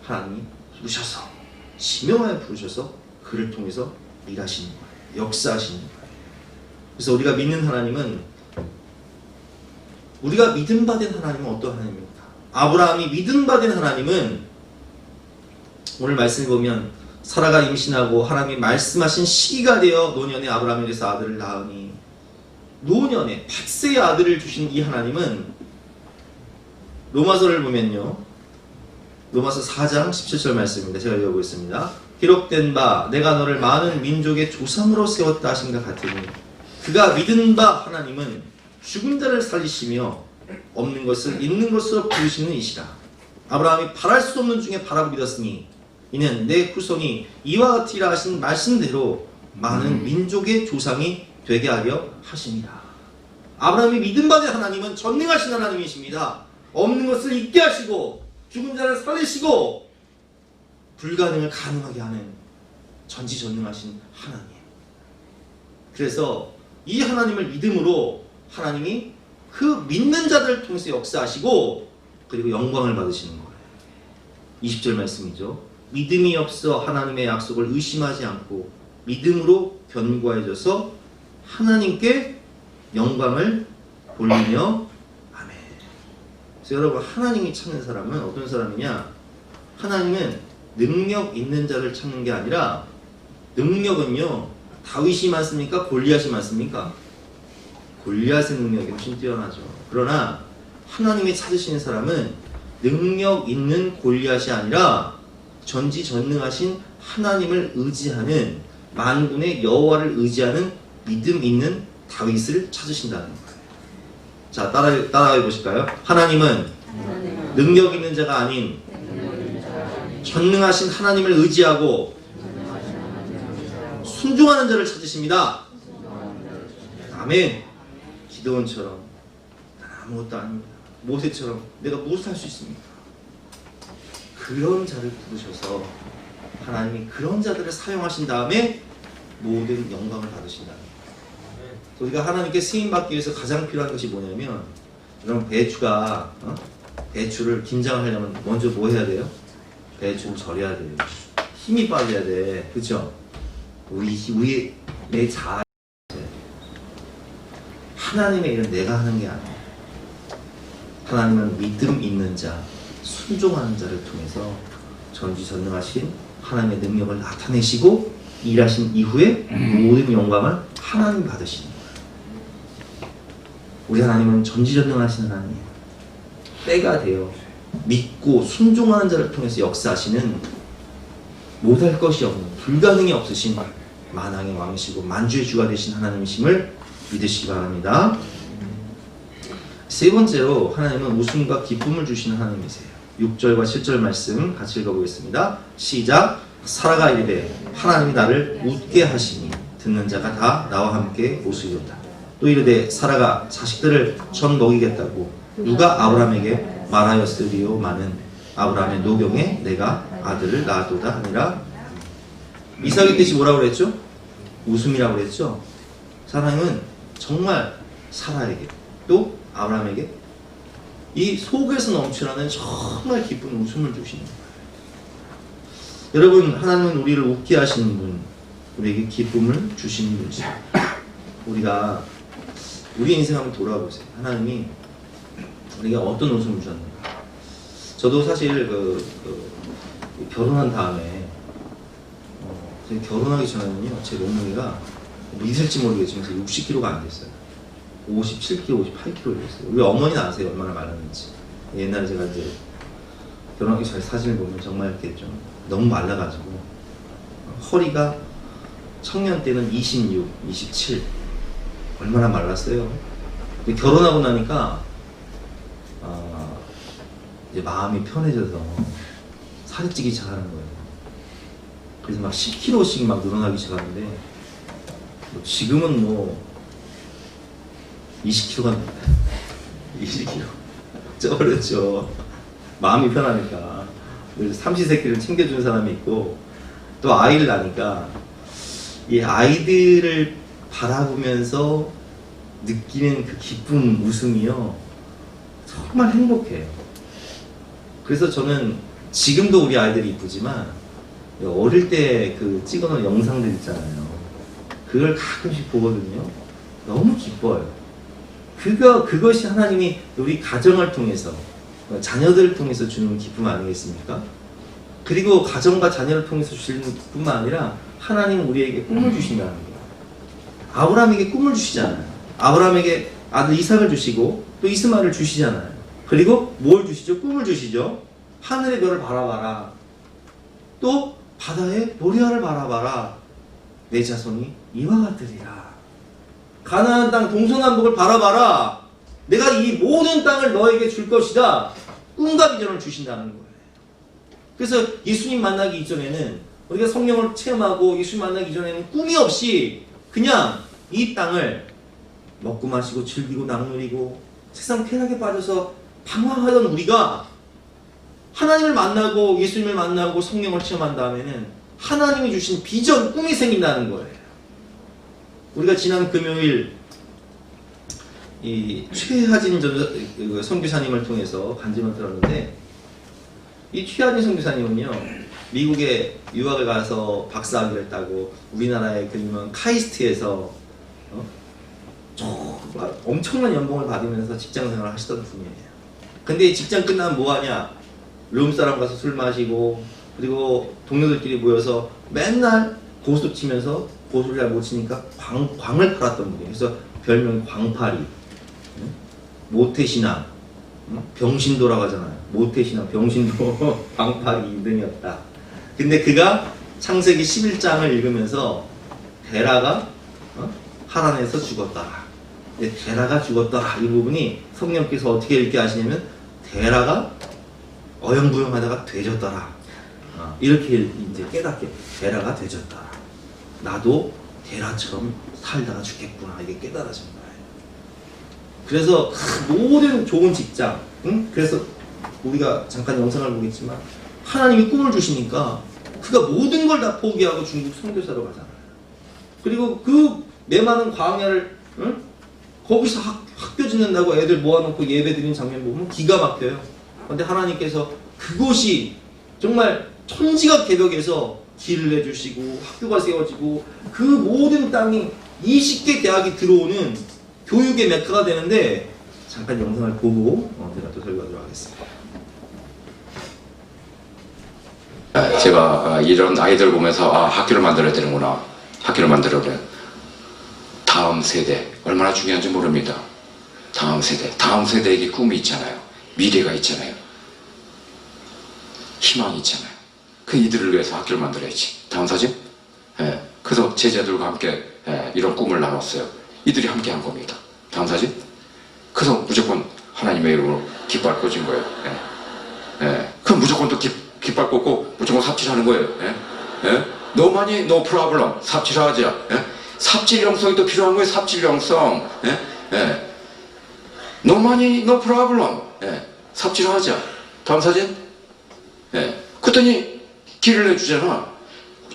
하나님이 부르셔서 지명하여 부르셔서 그를 통해서 일하시는 거예요. 역사하시는 거예요. 그래서 우리가 믿는 하나님은, 우리가 믿음받은 하나님은 어떤 하나님입니까? 아브라함이 믿음받은 하나님은 오늘 말씀을 보면 사라가 임신하고 하나님이 말씀하신 시기가 되어 노년에 아브라함에게서 아들을 낳으니 노년에 100세의 아들을 주신 이 하나님은 로마서를 보면요, 로마서 4장 17절 말씀입니다. 제가 읽어보겠습니다. 기록된 바 내가 너를 많은 민족의 조상으로 세웠다 하신 것 같으니 그가 믿은 바 하나님은 죽은 자를 살리시며 없는 것을 있는 것으로 부르시는 이시라. 아브라함이 바랄 수 없는 중에 바라고 믿었으니 이는 내 후손이 이와 같으리라 하신 말씀대로 많은 민족의 조상이 되게 하려 하십니다. 아브라함이 믿음받은 하나님은 전능하신 하나님이십니다. 없는 것을 있게 하시고 죽은 자를 살리시고 불가능을 가능하게 하는 전지전능하신 하나님. 그래서 이 하나님을 믿음으로 하나님이 그 믿는 자들을 통해서 역사하시고 그리고 영광을 받으시는 거예요. 20절 말씀이죠. 믿음이 없어 하나님의 약속을 의심하지 않고 믿음으로 견고해져서 하나님께 영광을 돌리며 아멘. 그래서 여러분, 하나님이 찾는 사람은 어떤 사람이냐? 하나님은 능력 있는 자를 찾는 게 아니라, 능력은요 다윗이 많습니까? 골리앗이 많습니까? 골리앗의 능력이 훨씬 뛰어나죠. 그러나 하나님이 찾으시는 사람은 능력 있는 골리앗이 아니라 전지전능하신 하나님을 의지하는, 만군의 여호와를 의지하는 믿음 있는 다윗을 찾으신다는 거예요. 자, 따라해 보실까요? 하나님은 능력 있는 자가 아닌 전능하신 하나님을 의지하고 순종하는 자를 찾으십니다. 아멘. 기도원처럼 난 아무것도 아닙니다. 모세처럼 내가 무엇을 할 수 있습니까? 그런 자를 부르셔서 하나님이 그런 자들을 사용하신 다음에 모든 영광을 받으신다는 거예요. 우리가 하나님께 쓰임받기 위해서 가장 필요한 것이 뭐냐면, 여러분, 배추를 김장을 하려면 먼저 뭐 해야 돼요? 배추를 절여야 돼요. 힘이 빠져야 돼. 그렇죠? 우리 내 자아, 하나님의 일은 내가 하는 게 아니에요. 하나님은 믿음 있는 자, 순종하는 자를 통해서 전지전능하신 하나님의 능력을 나타내시고 일하신 이후에 모든 영광을 하나님 받으시는 거예요. 우리 하나님은 전지전능하신 하나님이에요. 때가 되어 믿고 순종하는 자를 통해서 역사하시는 못할 것이 없는, 불가능이 없으신 만왕의 왕이시고 만주의 주가 되신 하나님이심을 믿으시기 바랍니다. 세 번째로, 하나님은 웃음과 기쁨을 주시는 하나님이세요. 6절과 7절 말씀 같이 읽어보겠습니다. 시작. 사라가 이르되 하나님이 나를 웃게 하시니 듣는 자가 다 나와 함께 웃으리로다. 또 이르되 사라가 자식들을 전 먹이겠다고 누가 아브라함에게 말하였으리요마는 아브라함의 노경에 내가 아들을 낳았도다 하니라. 이삭의 뜻이 뭐라고 그랬죠? 웃음이라고 그랬죠? 하나님은 정말 사라에게 또 아브라함에게 이 속에서 넘쳐나는 정말 기쁜 웃음을 주시는 거예요. 여러분, 하나님은 우리를 웃게 하시는 분, 우리에게 기쁨을 주시는 분이죠. 우리가 우리 인생 한번 돌아보세요. 하나님이 우리에게 어떤 웃음을 주셨는가. 저도 사실 결혼한 다음에 결혼하기 전에는요, 제 몸무게가 믿을지 모르겠지만 60kg가 안 됐어요. 57kg, 58kg였어요. 우리 어머니는 아세요, 얼마나 말랐는지. 옛날에 제가 이제 결혼하기 전에 사진을 보면 정말 이렇게 좀 너무 말라가지고 허리가 청년 때는 26, 27 얼마나 말랐어요. 근데 결혼하고 나니까 이제 마음이 편해져서 살이 찌기 시작하는 거예요. 그래서 막 10kg씩 막 늘어나기 시작하는데 지금은 뭐 20kg가 20kg 쪄버렸죠. 마음이 편하니까. 삼시세끼를 챙겨주는 사람이 있고 또 아이를 낳으니까 이 아이들을 바라보면서 느끼는 그 기쁨, 웃음이요 정말 행복해요. 그래서 저는 지금도 우리 아이들이 이쁘지만 어릴 때 그 찍어놓은 영상들 있잖아요. 그걸 가끔씩 보거든요. 너무 기뻐요. 그것이 하나님이 우리 가정을 통해서, 자녀들을 통해서 주는 기쁨 아니겠습니까? 그리고 가정과 자녀를 통해서 주시는 뿐만 아니라 하나님은 우리에게 꿈을 주신다는 거예요. 아브라함에게 꿈을 주시잖아요. 아브라함에게 아들 이삭을 주시고 또 이스마엘을 주시잖아요. 그리고 뭘 주시죠? 꿈을 주시죠. 하늘의 별을 바라봐라. 또 바다의 모리아를 바라봐라. 내 자손이 이와 같으리라. 가나안 땅 동서남북을 바라봐라. 내가 이 모든 땅을 너에게 줄 것이다. 꿈과 비전을 주신다는 거예요. 그래서 예수님 만나기 이전에는 우리가 성령을 체험하고 예수님 만나기 이전에는 꿈이 없이 그냥 이 땅을 먹고 마시고 즐기고 낙누리고 세상 쾌락에 빠져서 방황하던 우리가 하나님을 만나고 예수님을 만나고 성령을 체험한 다음에는 하나님이 주신 비전, 꿈이 생긴다는 거예요. 우리가 지난 금요일 이 최하진 선교사님을 통해서 간증을 들었는데 이 최하진 선교사님은요 미국에 유학을 가서 박사학위를 했다고 우리나라의 그 유명한 카이스트에서 정말 엄청난 연봉을 받으면서 직장생활을 하시던 분이에요. 근데 직장 끝나면 뭐하냐? 룸사람 가서 술 마시고 그리고 동료들끼리 모여서 맨날 고스톱 치면서 고스톱을 잘 못 치니까 광을 팔았던 분이에요. 그래서 별명이 광팔이, 모태신앙, 병신도라고 하잖아요. 모태신앙, 병신도, 광팔이 2등이었다. 근데 그가 창세기 11장을 읽으면서 데라가 하란에서 죽었더라. 데라가 죽었더라. 이 부분이 성령께서 어떻게 읽게 하시냐면 데라가 어영부영하다가 되졌더라. 이렇게 이제 깨닫게 데라가 되졌다. 나도 데라처럼 살다가 죽겠구나. 이게 깨달아진 거예요. 그래서 모든 좋은 직장, 그래서 우리가 잠깐 영상을 보겠지만 하나님이 꿈을 주시니까 그가 모든 걸 다 포기하고 중국 선교사로 가잖아요. 그리고 그 메마른 광야를 거기서 학교 짓는다고 애들 모아놓고 예배 드리는 장면 보면 기가 막혀요. 근데 하나님께서 그곳이 정말 천지가 개벽에서 길을 내주시고 학교가 세워지고 그 모든 땅이 20개 대학이 들어오는 교육의 메카가 되는데 잠깐 영상을 보고 제가 또 설교하도록 하겠습니다. 제가 이런 아이들 보면서 학교를 만들어야 되는구나. 학교를 만들어야 돼. 다음 세대 얼마나 중요한지 모릅니다. 다음 세대에게 꿈이 있잖아요. 미래가 있잖아요. 희망이 있잖아요. 그 이들을 위해서 학교를 만들어야지. 다음 사진? 예. 그래서 제자들과 함께 이런 꿈을 나눴어요. 이들이 함께 한 겁니다. 다음 사진? 그래서 무조건 하나님의 이름으로 깃발 꽂은 거예요. 예. 예. 그럼 무조건 또 깃발 꽂고 무조건 삽질하는 거예요. 예. 예. No money, no problem. 삽질하자. 예. 삽질형성이 또 필요한 거예요. 삽질형성. 예. 예. No money, no problem. 예. 삽질하자. 다음 사진? 예. 그랬더니 길을 내주잖아.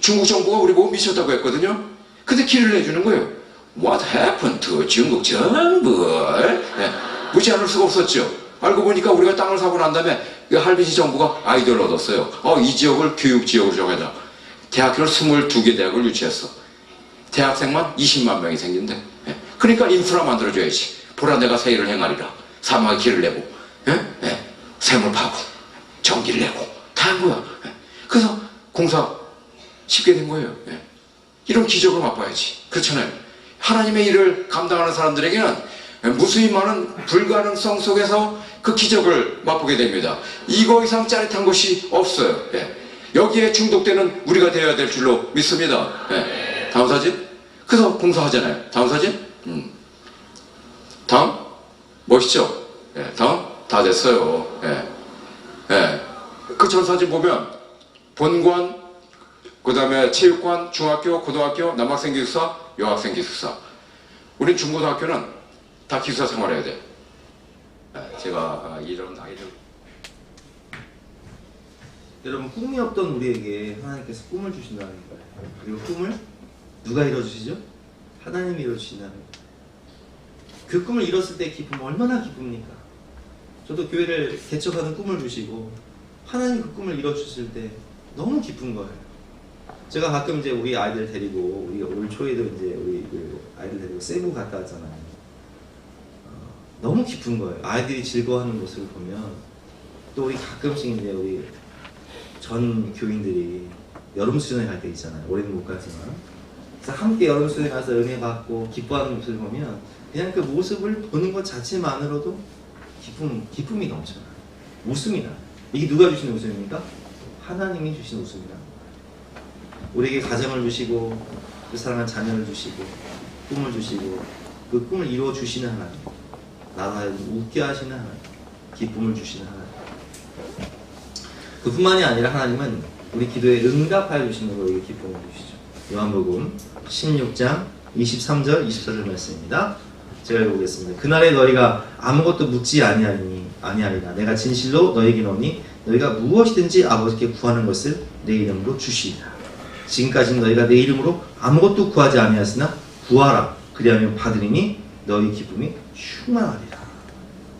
중국 정부가 우리 보고 미쳤다고 했거든요. 근데 길을 내주는 거예요. What happened to 중국 정부? 예. 무시할 수가 없었죠. 알고 보니까 우리가 땅을 사고 난 다음에 할빈시 정부가 아이디어를 얻었어요. 이 지역을 교육지역으로 정해다. 대학교를 22개 대학을 유치했어. 대학생만 20만 명이 생긴대. 예. 그러니까 인프라 만들어줘야지. 보라 내가 새 일을 행하리라. 사막에 길을 내고, 샘을 파고, 전기를 내고 다 한 거야. 그래서 공사 쉽게 된 거예요. 이런 기적을 맛봐야지. 그렇잖아요. 하나님의 일을 감당하는 사람들에게는 무수히 많은 불가능성 속에서 그 기적을 맛보게 됩니다. 이거 이상 짜릿한 것이 없어요. 여기에 중독되는 우리가 되어야 될 줄로 믿습니다. 다음 사진. 그래서 공사하잖아요. 다음 사진. 다음. 멋있죠? 다음. 다 됐어요. 그 전 사진 보면 본관, 그 다음에 체육관, 중학교, 고등학교, 남학생 기숙사, 여학생 기숙사. 우린 중고등학교는 다 기숙사 생활해야 돼. 제가 이런 아이들. 여러분, 꿈이 없던 우리에게 하나님께서 꿈을 주신다는 거예요. 그리고 꿈을 누가 이뤄주시죠? 하나님이 이뤄주신다는 거예요. 그 꿈을 이뤘을 때 기쁨 얼마나 기쁩니까? 저도 교회를 개척하는 꿈을 주시고 하나님 그 꿈을 이뤄주실 때 너무 기쁜 거예요. 제가 가끔 이제 우리 아이들 데리고, 우리 올 초에도 이제 우리 그 아이들 데리고 세부 갔다 왔잖아요. 너무 기쁜 거예요. 아이들이 즐거워하는 모습을 보면. 또 우리 가끔씩 이제 우리 전 교인들이 여름 수련회 갈 때 있잖아요. 올해는 못 가지만. 그래서 함께 여름 수련회 가서 은혜 받고 기뻐하는 모습을 보면 그냥 그 모습을 보는 것 자체만으로도 기쁨이 넘쳐나요. 웃음이 나요. 이게 누가 주시는 웃음입니까? 하나님이 주신 웃음이다. 우리에게 가정을 주시고 그 사랑한 자녀를 주시고 꿈을 주시고 그 꿈을 이루어 주시는 하나님, 나를 웃게 하시는 하나님, 기쁨을 주시는 하나님. 그뿐만이 아니라 하나님은 우리 기도에 응답하여 주시는 우리에게 기쁨을 주시죠. 요한복음 16장 23절 24절 말씀입니다. 제가 읽어보겠습니다. 그날에 너희가 아무것도 묻지 아니하리라. 내가 진실로 너희에게 이르노니 너희가 무엇이든지 아버지께 구하는 것을 내 이름으로 주시리라. 지금까지는 너희가 내 이름으로 아무것도 구하지 아니하였으나 구하라. 그리하면 받으리니 너희 기쁨이 충만하리라.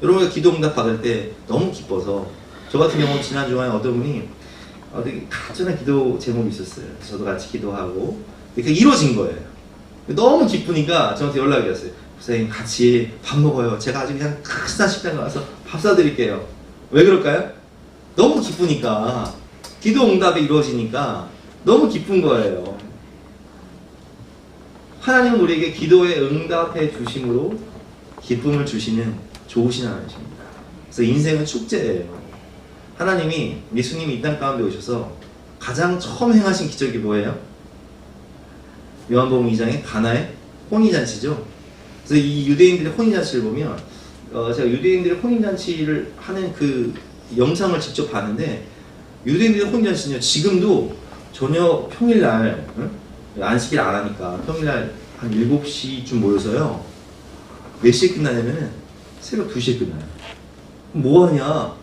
여러분가 기도 응답 받을 때 너무 기뻐서, 저 같은 경우는 지난 주간에 어떤 분이 되게 간절한 기도 제목이 있었어요. 저도 같이 기도하고 그게 이루어진 거예요. 너무 기쁘니까 저한테 연락이 왔어요. 선생님 같이 밥 먹어요. 제가 아주 그냥 큰 식당에 와서 밥 사드릴게요. 왜 그럴까요? 너무 기쁘니까, 기도 응답이 이루어지니까 너무 기쁜 거예요. 하나님은 우리에게 기도에 응답해 주심으로 기쁨을 주시는 좋으신 하나님입니다. 그래서 인생은 축제예요. 하나님이, 예수님이 이 땅 가운데 오셔서 가장 처음 행하신 기적이 뭐예요? 요한복음 2장의 가나의 혼인잔치죠. 그래서 이 유대인들의 혼인잔치를 보면 제가 유대인들의 혼인잔치를 하는 그 영상을 직접 봤는데, 유대인들의 혼인잔치는요, 지금도 저녁 평일날, 안식일 안 하니까 평일날 한 7시쯤 모여서요, 몇 시에 끝나냐면은 새벽 2시에 끝나요. 뭐 하냐?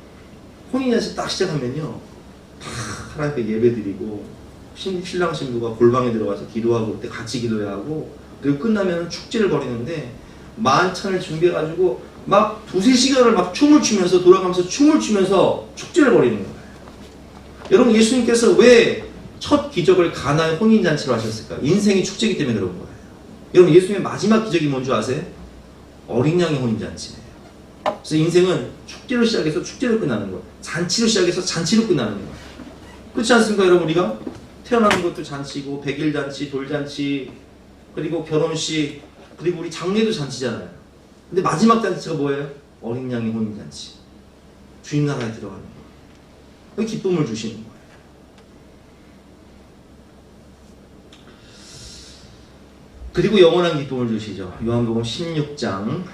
혼인잔치 딱 시작하면요, 다 하나님께 예배드리고, 신랑 신부가 골방에 들어가서 기도하고, 그때 같이 기도해야 하고, 그리고 끝나면 축제를 벌이는데, 만찬을 준비해가지고 막 2-3시간을 막 춤을 추면서, 돌아가면서 춤을 추면서 축제를 벌이는 거예요. 여러분, 예수님께서 왜 첫 기적을 가나의 혼인잔치로 하셨을까? 인생이 축제이기 때문에 그런 거예요. 여러분, 예수님의 마지막 기적이 뭔지 아세요? 어린 양의 혼인잔치예요. 그래서 인생은 축제로 시작해서 축제로 끝나는 거예요. 잔치로 시작해서 잔치로 끝나는 거예요. 그렇지 않습니까, 여러분? 우리가 태어나는 것도 잔치고, 백일잔치, 돌잔치, 그리고 결혼식, 그리고 우리 장례도 잔치잖아요. 근데 마지막 잔치가 뭐예요? 어린 양의 혼인잔치. 주님 나라에 들어가는 거예요. 기쁨을 주시는 거예요. 그리고 영원한 기쁨을 주시죠. 요한복음 16장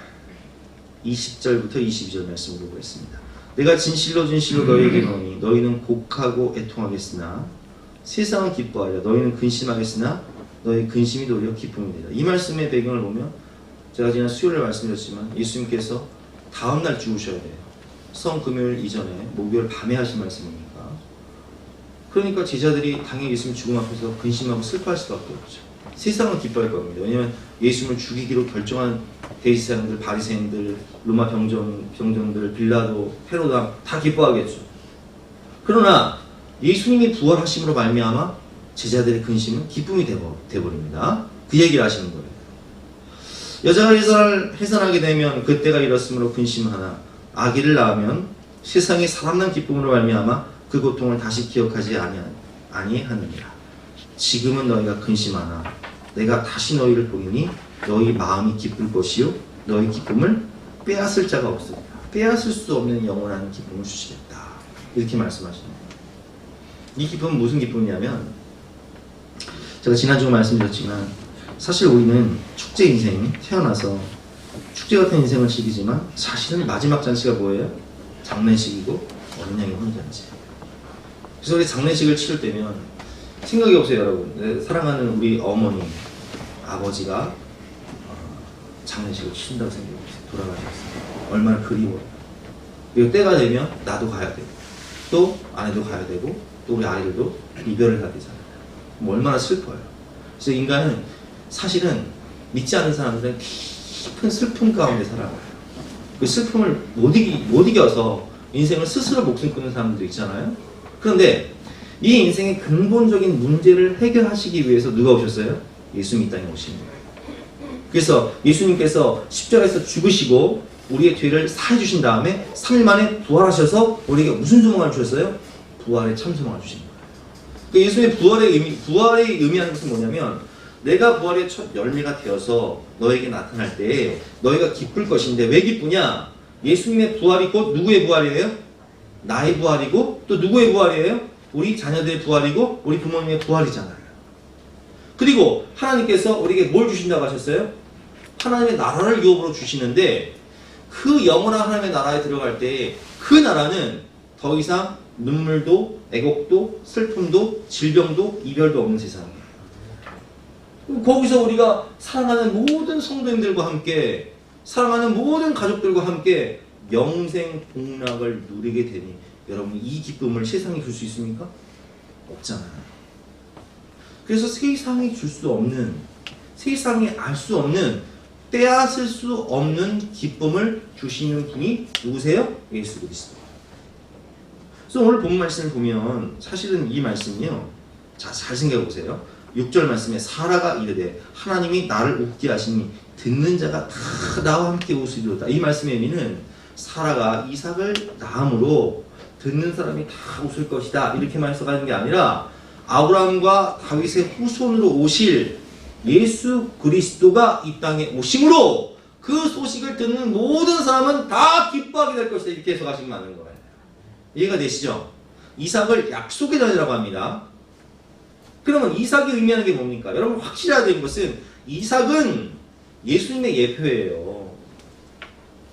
20절부터 22절 말씀을 보겠습니다. 내가 진실로 너희에게 이르노니 너희는 곡하고 애통하겠으나 세상은 기뻐하리라. 너희는 근심하겠으나 너희 근심이 도리어 기쁨이 되리라. 이 말씀의 배경을 보면, 제가 지난 수요일에 말씀드렸지만 예수님께서 다음날 죽으셔야 돼요. 성금요일 이전에 목요일 밤에 하신 말씀이니까. 그러니까 제자들이 당연히 예수님 죽음 앞에서 근심하고 슬퍼할 수밖에 없죠. 세상은 기뻐할 겁니다. 왜냐하면 예수님을 죽이기로 결정한 대제사장들, 바리새인들, 로마 병정들, 빌라도, 헤로드 다 기뻐하겠죠. 그러나 예수님이 부활하심으로 말미암아 제자들의 근심은 기쁨이 되어버립니다. 그 얘기를 하시는 거예요. 여자가 해산하게 되면 그때가 이렇으므로 근심하나 아기를 낳으면 세상에 사람난 기쁨으로 말미암아 그 고통을 다시 기억하지 아니하느니라. 지금은 너희가 근심하나 내가 다시 너희를 보이니 너희 마음이 기쁠 것이요 너희 기쁨을 빼앗을 자가 없으리라. 빼앗을 수 없는 영원한 기쁨을 주시겠다. 이렇게 말씀하십니다. 이 기쁨은 무슨 기쁨이냐면, 제가 지난주에 말씀드렸지만 사실 우리는 축제 인생, 태어나서 축제 같은 인생을 즐기지만 사실은 마지막 잔치가 뭐예요? 장례식이고 어린 양의 혼잔치. 그래서 우리 장례식을 치를 때면 생각이 없어요, 여러분. 사랑하는 우리 어머니, 아버지가 장례식을 치른다고 생각해보세요. 돌아가셨어요. 얼마나 그리워요. 그리고 때가 되면 나도 가야 되고 또 아내도 가야 되고 또 우리 아이들도 이별을 해야 되잖아요. 얼마나 슬퍼요. 그래서 인간은 사실은 믿지 않는 사람들은 깊은 슬픔 가운데 살아가요. 그 슬픔을 못 이겨서 인생을 스스로 목숨 끊는 사람들도 있잖아요. 그런데 이 인생의 근본적인 문제를 해결하시기 위해서 누가 오셨어요? 예수님이 이 땅에 오신 거예요. 그래서 예수님께서 십자가에서 죽으시고 우리의 죄를 사해 주신 다음에 3일 만에 부활하셔서 우리에게 무슨 소망을 주셨어요? 부활의 참소망을 주신 거예요. 그 예수님의 부활의 의미하는 것은 뭐냐면, 내가 부활의 첫 열매가 되어서 너에게 나타날 때 너희가 기쁠 것인데, 왜 기쁘냐? 예수님의 부활이 곧 누구의 부활이에요? 나의 부활이고, 또 누구의 부활이에요? 우리 자녀들의 부활이고 우리 부모님의 부활이잖아요. 그리고 하나님께서 우리에게 뭘 주신다고 하셨어요? 하나님의 나라를 유업으로 주시는데, 그 영원한 하나님의 나라에 들어갈 때 그 나라는 더 이상 눈물도 애곡도 슬픔도 질병도 이별도 없는 세상이에요. 거기서 우리가 사랑하는 모든 성도님들과 함께, 사랑하는 모든 가족들과 함께 영생 복락을 누리게 되니, 여러분 이 기쁨을 세상이 줄 수 있습니까? 없잖아요. 그래서 세상이 줄 수 없는, 세상이 알 수 없는, 빼앗을 수 없는 기쁨을 주시는 분이 누구세요? 예수 그리스도. 그래서 오늘 본 말씀을 보면 사실은 이 말씀이요, 자, 잘 생각해 보세요. 6절 말씀에 사라가 이르되 하나님이 나를 웃게 하시니 듣는 자가 다 나와 함께 웃으리로다. 이 말씀의 의미는 사라가 이삭을 낳음으로 듣는 사람이 다 웃을 것이다, 이렇게만 해석하는 게 아니라 아브라함과 다윗의 후손으로 오실 예수 그리스도가 이 땅에 오심으로 그 소식을 듣는 모든 사람은 다 기뻐하게 될 것이다, 이렇게 해석하시면 맞는 거예요. 이해가 되시죠? 이삭을 약속의 자녀라고 합니다. 그러면 이삭이 의미하는 게 뭡니까? 여러분 확실해야 되는 것은 이삭은 예수님의 예표예요.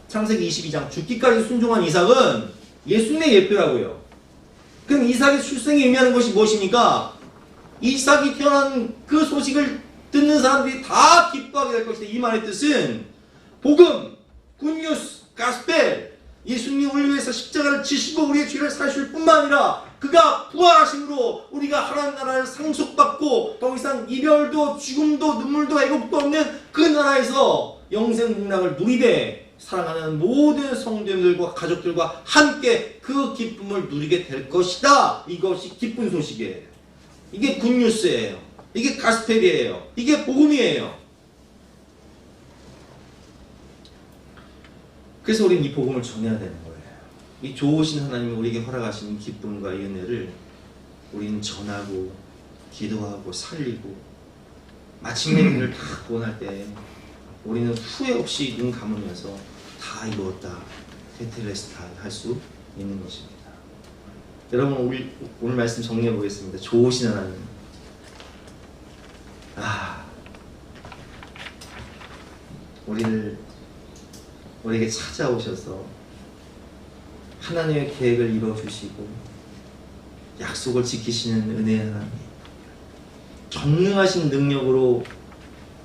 창세기 22장 죽기까지 순종한 이삭은 예수님의 예표라고요. 그럼 이삭의 출생이 의미하는 것이 무엇입니까? 이삭이 태어난 그 소식을 듣는 사람들이 다 기뻐하게 될 것이다. 이 말의 뜻은 복음, 굿뉴스, 가스펠, 예수님이 우리 위해서 십자가를 지시고 우리의 죄를 사실 뿐만 아니라 그가 부활하심으로 우리가 하나님 나라를 상속받고 더 이상 이별도 죽음도 눈물도 애곡도 없는 그 나라에서 영생 복락을 누리되 사랑하는 모든 성도님들과 가족들과 함께 그 기쁨을 누리게 될 것이다. 이것이 기쁜 소식이에요. 이게 굿뉴스예요. 이게 가스펠이에요. 이게 복음이에요. 그래서 우리는 이 복음을 전해야 되는 거예요. 이 좋으신 하나님이 우리에게 허락하신 기쁨과 이 은혜를 우리는 전하고 기도하고 살리고 마침내 그를 다 구원할 때 우리는 후회 없이 눈 감으면서 다 이루었다, 테텔레스타 할 수 있는 것입니다. 여러분 오늘 말씀 정리해 보겠습니다. 좋으신 하나님, 우리에게 찾아오셔서 하나님의 계획을 이루어주시고 약속을 지키시는 은혜의 하나님, 전능하신 능력으로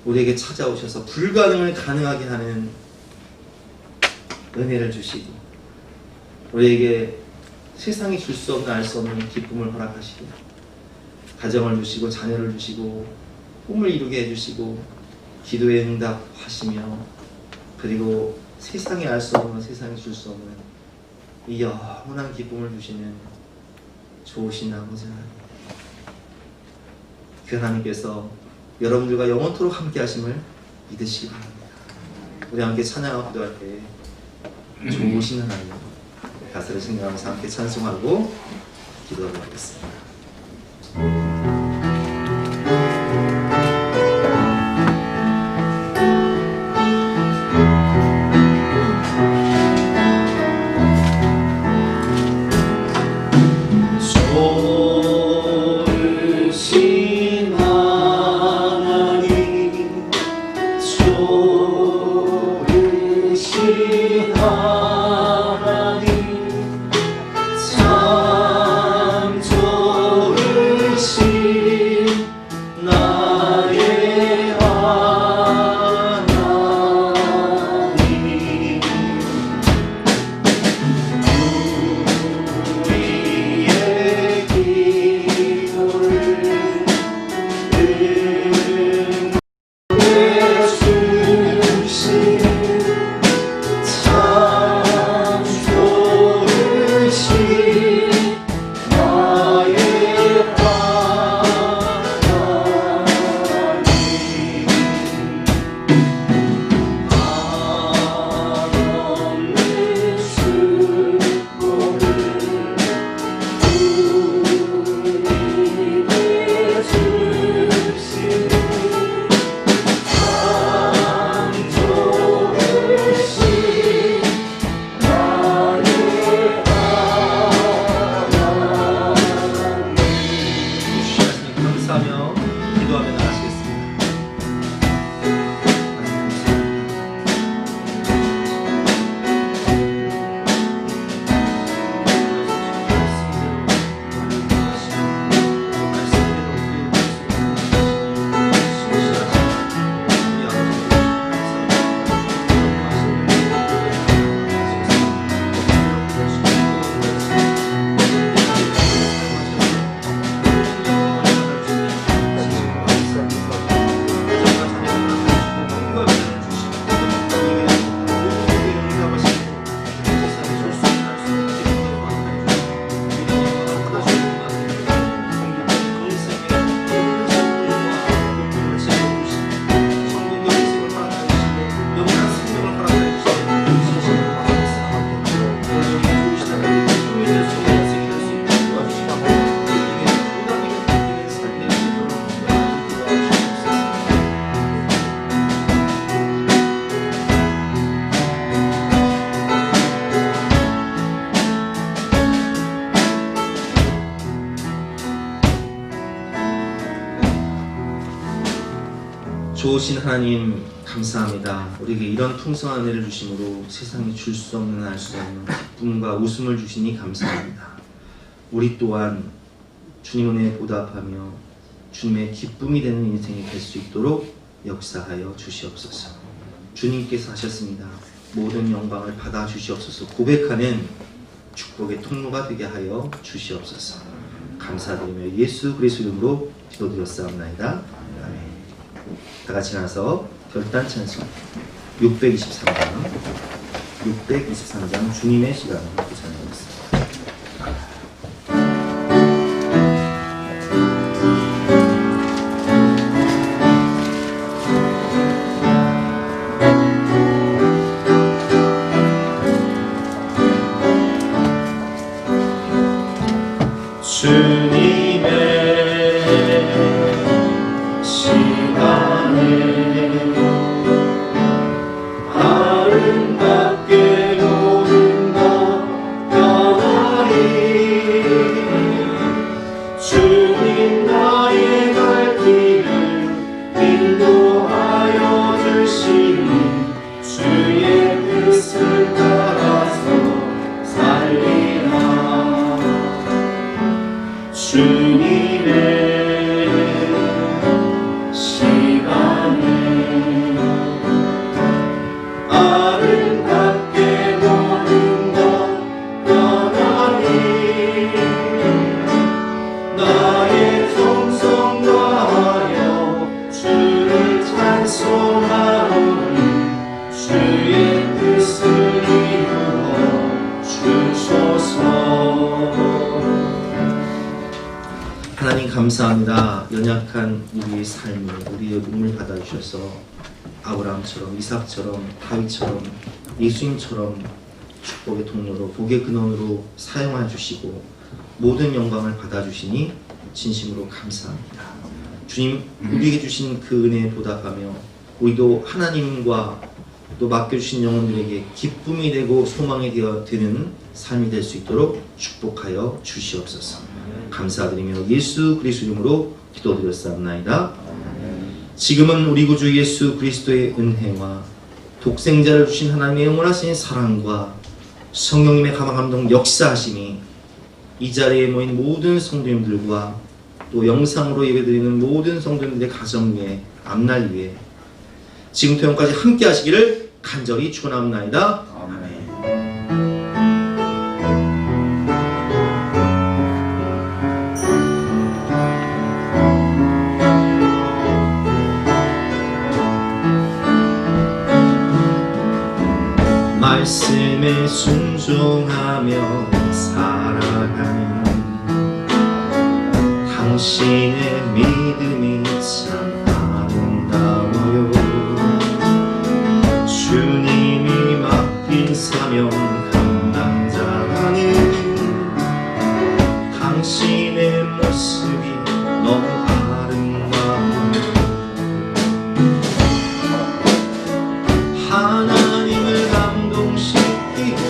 우리에게 찾아오셔서 불가능을 가능하게 하는 은혜를 주시고 우리에게 세상이 줄 수 없는 알 수 없는 기쁨을 허락하시고 가정을 주시고 자녀를 주시고 꿈을 이루게 해주시고 기도에 응답하시며 그리고 세상이 알 수 없는, 세상이 줄 수 없는 이 영원한 기쁨을 주시는 좋으신 아버지 하나님, 그 하나님께서 여러분들과 영원토록 함께 하심을 믿으시기 바랍니다. 우리 함께 찬양하고 기도할 때 좋으신 하나님 가사를 생각하면서 함께 찬송하고 기도하도록 하겠습니다. 좋으신 하나님, 좋으신 하나님, 참 좋으신 나의 하나님. 우리의 기도를 응해주신 참 좋으신 나의 하나님. 한없는 수고를 우리에게 주신 참 좋으신 나의 하나님. 주시하시니 감사하며 기도하며 나가시겠습니다. 좋으신 하나님 감사합니다. 우리에게 이런 풍성한 은혜를 주심으로 세상에 줄 수 없는 알 수 없는 기쁨과 웃음을 주시니 감사합니다. 우리 또한 주님 은혜에 보답하며 주님의 기쁨이 되는 인생이 될 수 있도록 역사하여 주시옵소서. 주님께서 하셨습니다. 모든 영광을 받아 주시옵소서. 고백하는 축복의 통로가 되게 하여 주시옵소서. 감사드리며 예수 그리스도 이름으로 기도드렸사옵나이다. 아멘. 다 같이 나서 결단 찬송 623장 주님의 시간을 찬양하겠습니다. 주님의 시간에 아름답게 모든 것 변하리. 주님 나의 갈 길을 인도하여 주시니 주의 뜻을 따라서 살리라. 주님의 시간에 아름답게 모든 것 변하니 나의 정성 다하여 주를 찬송하오니 주의 뜻을 이루어 주소서. 하나님 감사합니다. 연약한 우리의 삶을 우리의 몸을 받아주셔서 아브라함처럼, 이삭처럼, 다윗처럼, 예수님처럼 축복의 통로로, 복의 근원으로 사용해 주시고 모든 영광을 받아주시니 진심으로 감사합니다. 주님, 우리에게 주신 그 은혜에 보답하며 우리도 하나님과 또 맡겨주신 영혼들에게 기쁨이 되고 소망이 되는 삶이 될 수 있도록 축복하여 주시옵소서. 감사드리며 예수 그리스도 이름으로 기도드렸사옵나이다. 지금은 우리 구주 예수 그리스도의 은혜와 독생자를 주신 하나님의 영원하신 사랑과 성령님의 감화감동 역사하심이 이 자리에 모인 모든 성도님들과 또 영상으로 예배드리는 모든 성도님들의 가정 위에, 앞날 위에 지금부터 영까지 함께 하시기를 간절히 축원하옵나이다. 아멘. 말씀에 순종하며 살아가는 당신의 믿음이 참 아름다워요. 주님이 맡긴 사명 감당자라는 당신의 모습이 너무 아름다워요. 하나님을 감동시키고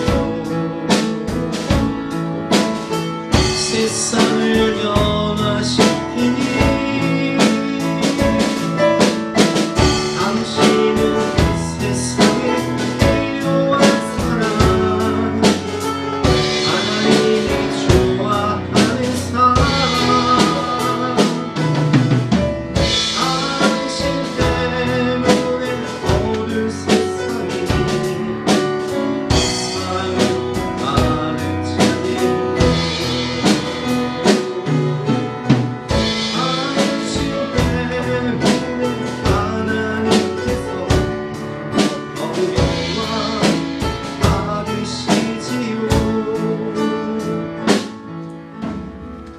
세상